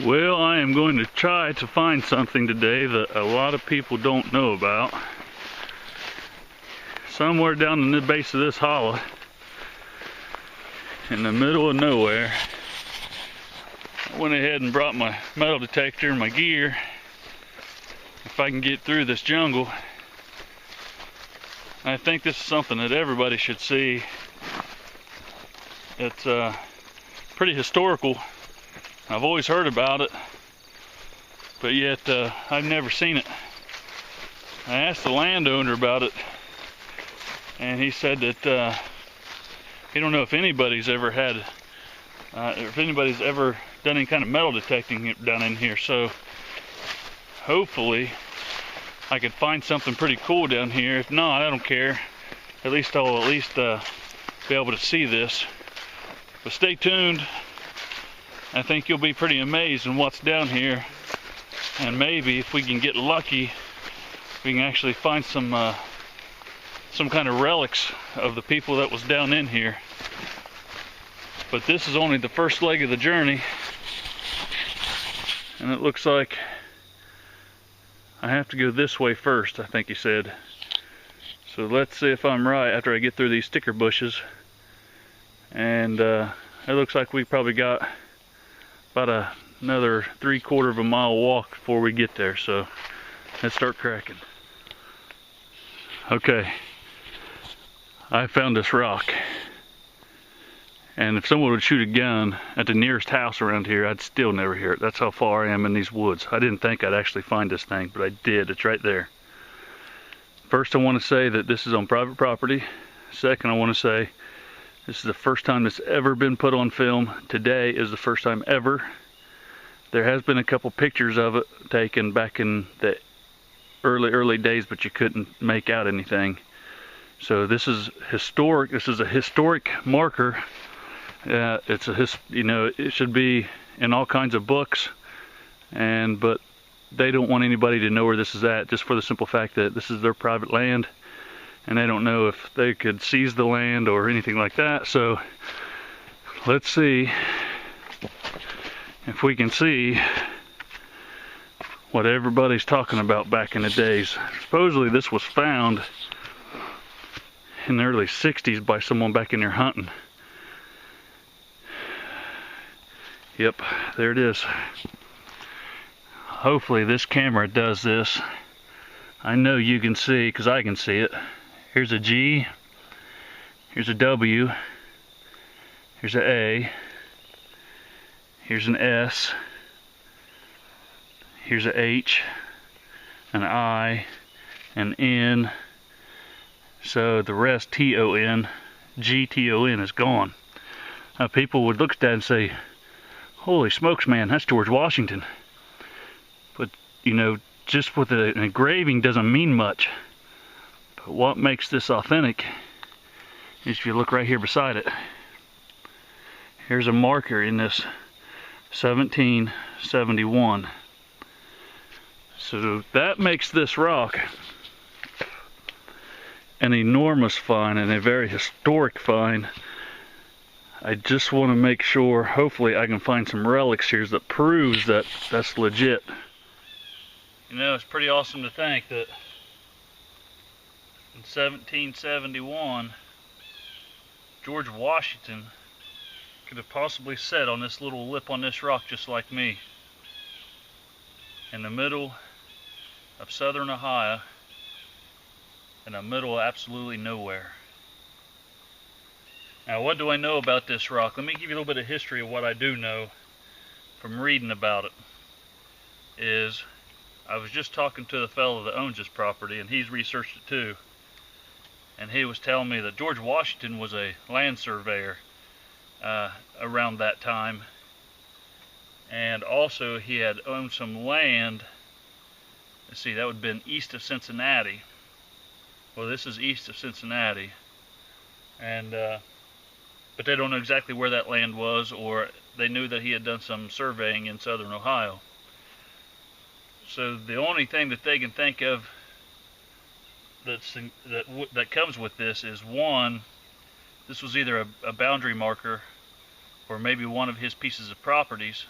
Well, I am going to try to find something today that a lot of people don't know about. Somewhere down in the base of this hollow, in the middle of nowhere, I went ahead and brought my metal detector and my gear. If I can get through this jungle, I think this is something that everybody should see. It's pretty historical. I've always heard about it, but yet I've never seen it. I asked the landowner about it, and he said that he don't know if anybody's ever had, if anybody's ever done any kind of metal detecting down in here. So hopefully I could find something pretty cool down here. If not, I don't care. I'll be able to see this. But stay tuned. I think you'll be pretty amazed in what's down here, and maybe if we can get lucky, we can actually find some kind of relics of the people that was down in here. But this is only the first leg of the journey, and it looks like I have to go this way first, I think he said. So let's see if I'm right after I get through these sticker bushes. And it looks like we probably got about another 3/4 of a mile walk before we get there, so let's start cracking. Okay, I found this rock, and if someone would shoot a gun at the nearest house around here, I'd still never hear it. That's how far I am in these woods. I didn't think I'd actually find this thing, but I did. It's right there. First, I want to say that this is on private property. Second, I want to say this is the first time it's ever been put on film. Today is the first time ever. There has been a couple pictures of it taken back in the early days, but you couldn't make out anything. So this is historic. This is a historic marker. It should be in all kinds of books, but they don't want anybody to know where this is at, just for the simple fact that this is their private land. And they don't know if they could seize the land or anything like that. So let's see if we can see what everybody's talking about back in the days. Supposedly this was found in the early 60s by someone back in there hunting. Yep, there it is. Hopefully this camera does this. I know you can see, because I can see it. Here's a G, here's a W, here's an A, here's an S, here's an H, an I, an N. So the rest, T-O-N, G-T-O-N, is gone. Now people would look at that and say, holy smokes, man, that's George Washington. But, you know, just with an engraving doesn't mean much. But what makes this authentic is if you look right here beside it. Here's a marker in this 1771. So that makes this rock an enormous find and a very historic find. I just want to make sure, hopefully I can find some relics here that proves that that's legit. You know, it's pretty awesome to think that in 1771, George Washington could have possibly sat on this little lip on this rock just like me, in the middle of southern Ohio, in the middle of absolutely nowhere. Now, what do I know about this rock? Let me give you a little bit of history of what I do know from reading about it. I was just talking to the fellow that owns this property, and he's researched it too. And he was telling me that George Washington was a land surveyor around that time. And also he had owned some land. Let's see, that would have been east of Cincinnati. Well, this is east of Cincinnati. And but they don't know exactly where that land was, or they knew that he had done some surveying in southern Ohio. So the only thing that they can think of that comes with this is, one, this was either a boundary marker or maybe one of his pieces of properties,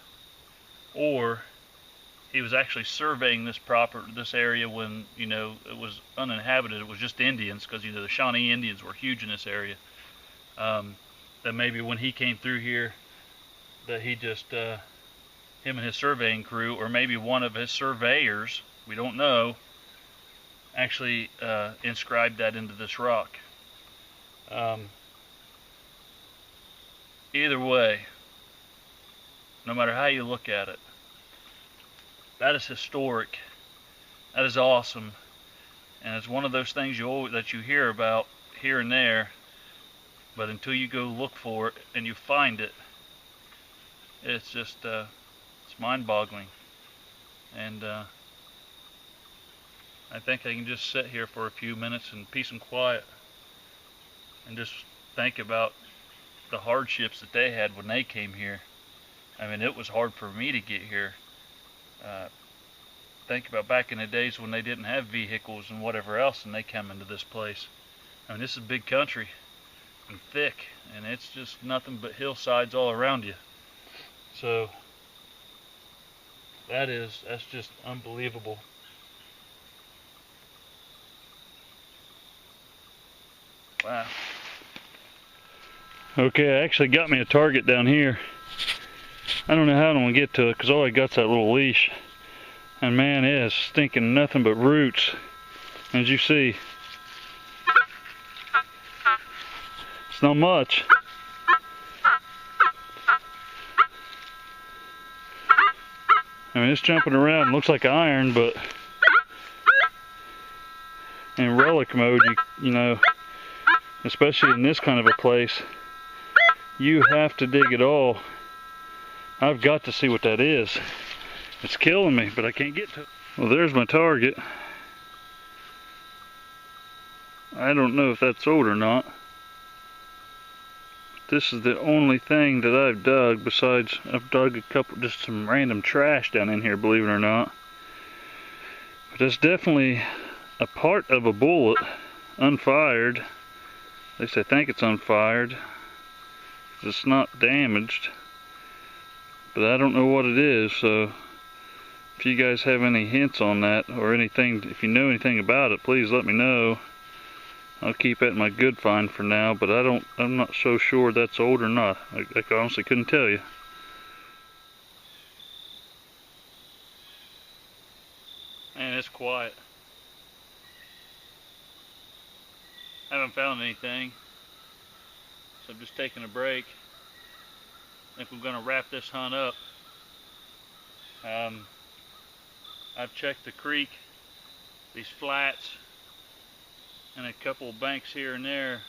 or he was actually surveying this area when, you know, it was uninhabited. It was just Indians, because, you know, the Shawnee Indians were huge in this area. That maybe when he came through here, that he just, him and his surveying crew, or maybe one of his surveyors, we don't know, actually inscribed that into this rock. Either way, no matter how you look at it, that is historic. That is awesome, and it's one of those things that you hear about here and there, but until you go look for it and you find it, it's just it's mind-boggling. And I think I can just sit here for a few minutes in peace and quiet and just think about the hardships that they had when they came here. I mean, it was hard for me to get here. Think about back in the days when they didn't have vehicles and whatever else, and they come into this place. I mean, this is a big country and thick, and it's just nothing but hillsides all around you. So that's just unbelievable. Wow. Okay, I actually got me a target down here. I don't know how I'm gonna get to it because all I got's that little leash. And man, it is stinking nothing but roots. As you see, it's not much. I mean, it's jumping around, looks like iron, but in relic mode, you know, especially in this kind of a place, you have to dig it all. I've got to see what that is. It's killing me, but I can't get to it. Well, there's my target. I don't know if that's old or not. This is the only thing that I've dug, besides I've dug a couple, just some random trash down in here, believe it or not. But it's definitely a part of a bullet, unfired. At least I think it's unfired. It's not damaged. But I don't know what it is, so if you guys have any hints on that, or anything, if you know anything about it, please let me know. I'll keep it in my good find for now, but I'm not so sure that's old or not. I honestly couldn't tell you. Man, it's quiet. I haven't found anything, so I'm just taking a break. I think we're going to wrap this hunt up. I've checked the creek, these flats, and a couple of banks here and there,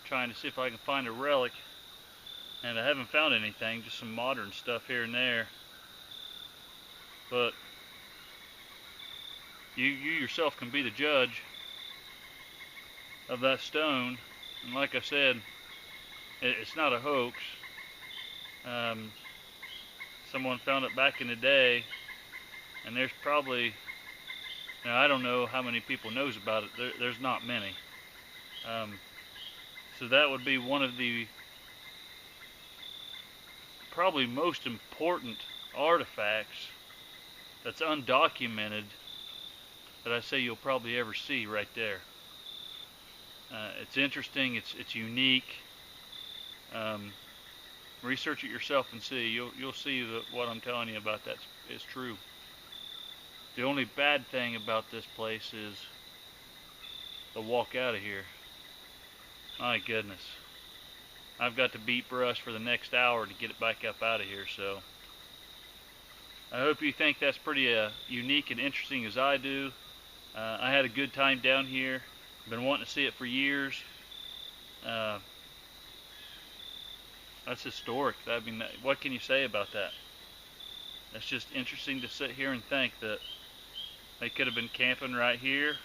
trying to see if I can find a relic, and I haven't found anything, just some modern stuff here and there. But you yourself can be the judge of that stone, and like I said, it's not a hoax. Someone found it back in the day, and there's probably, now I don't know how many people knows about it. There's not many. So that would be one of the probably most important artifacts that's undocumented that I say you'll probably ever see right there. It's interesting, it's unique. Research it yourself and see. You'll see that what I'm telling you about that is true. The only bad thing about this place is the walk out of here. My goodness. I've got to beat brush for the next hour to get it back up out of here, so I hope you think that's pretty unique and interesting as I do. I had a good time down here. Been wanting to see it for years. That's historic. I mean, what can you say about that? It's just interesting to sit here and think that they could have been camping right here,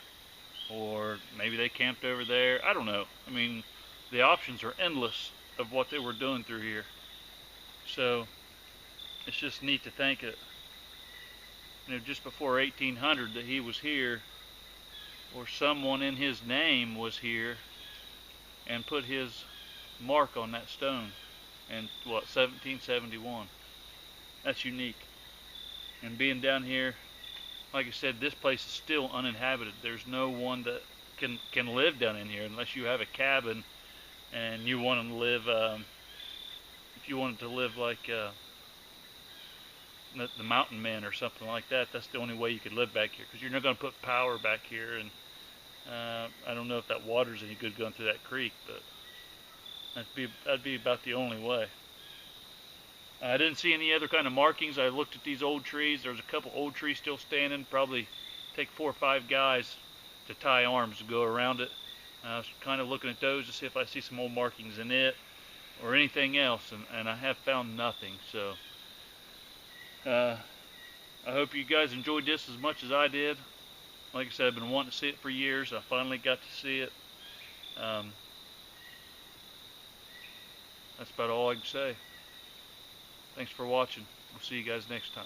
or maybe they camped over there. I don't know. I mean, the options are endless of what they were doing through here. So it's just neat to think that, you know, just before 1800 that he was here, or someone in his name was here and put his mark on that stone in, what, 1771. That's unique. And being down here, like I said, this place is still uninhabited. There's no one that can live down in here unless you have a cabin and you want to live. If you wanted to live like the mountain men or something like that, that's the only way you could live back here, because you're not going to put power back here, and I don't know if that water's any good going through that creek, but that'd be about the only way. I didn't see any other kind of markings. I looked at these old trees. There's a couple old trees still standing. Probably take 4 or 5 guys to tie arms to go around it. I was kind of looking at those to see if I see some old markings in it or anything else, and I have found nothing. So I hope you guys enjoyed this as much as I did. Like I said, I've been wanting to see it for years. I finally got to see it. That's about all I can say. Thanks for watching. We'll see you guys next time.